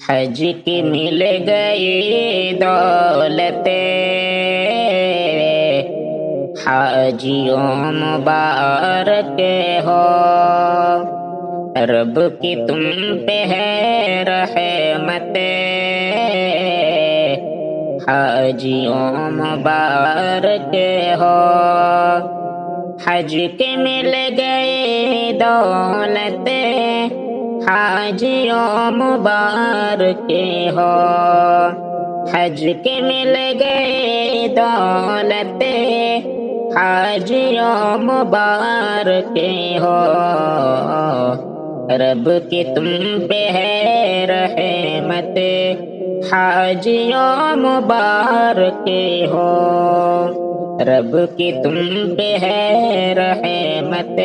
حج کی مل گئی دولتیں، حاجیوں مبارک ہو، رب کی تم پہ ہے رحمتیں، حاجیوں مبارک ہو، حج کے مل گئی دولتیں، حاجیوں مبارک ہو، حج کے مل گئی دولتیں، حاجیوں مبارک ہو، رب کی تم پہ ہے رحمت، حاجیوں مبارک ہو، رب کی تم پہ ہے رحمت،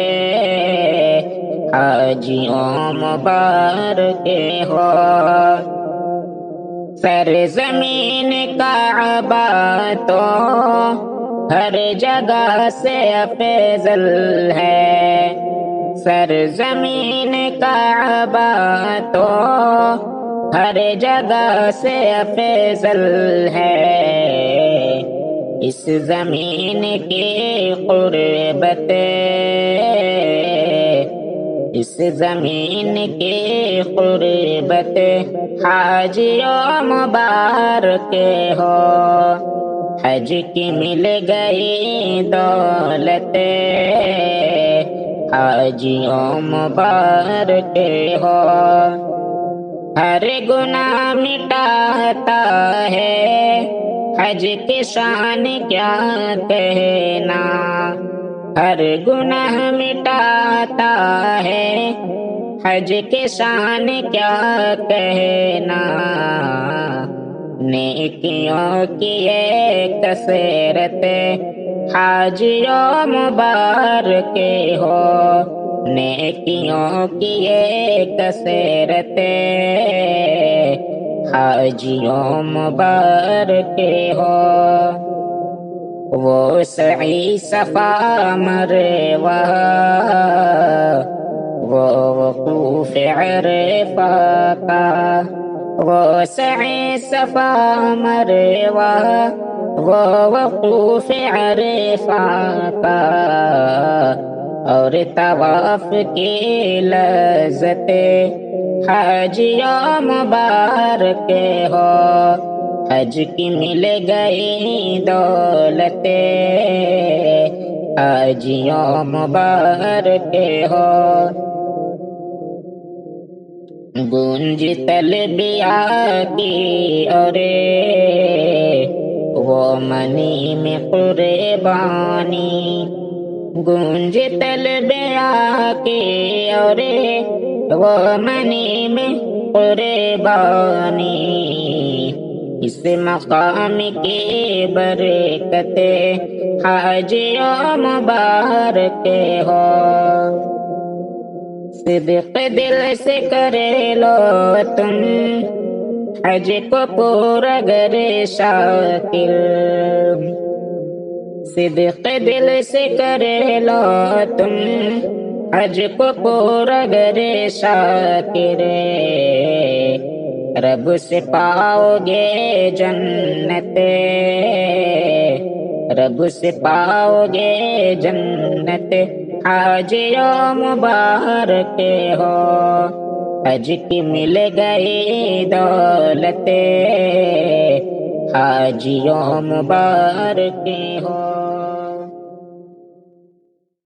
حاجیوں مبارک ہو، سرزمین کعبہ تو ہر جگہ سے افضل ہے، سرزمین کعبہ تو ہر جگہ سے افضل ہے، اس زمین کی قربت، اس زمین کی قربت، حاجیوں مبارک ہو، حج کی مل گئی دولت، حاجیوں مبارک ہو، ہر گناہ مٹاتا ہے حج کی شان کیا کہنا، ہر گناہ مٹاتا ہے حج کی شان کیا کہنا، نیکیوں کی ایک کثرت، حاجیوں مبارک ہو، نیکیوں کی ایک کثرت، حاجیوں مبارک ہو، وہ سعی صفا مروہ، وہ وقوف عرفہ کا، وہ سعی صفا مروہ، وہ وقوف عرفہ کا، اور طواف کی لذت، حاجیوں مبارک ہو، حج کی مل گئی دولت، حاجیوں مبارک ہو، گونج تلبیہ کی اور وہ منی میں قربانی، گونج تلبیہ کی اور وہ منی میں قربانی، اس مقام کی برکت، حاجیوں مبارک ہو، صدق دل سے کرے لو تم حج کو پورا گر شاکر، صدق دل سے کرے لو تم حج کو پورا گر شاکر، رب سے پاؤ گے جنت، رب سے پاؤ گے جنت، حاجیوں مبارک ہو، حج کی مل گئی دولت، حاجیوں مبارک ہو۔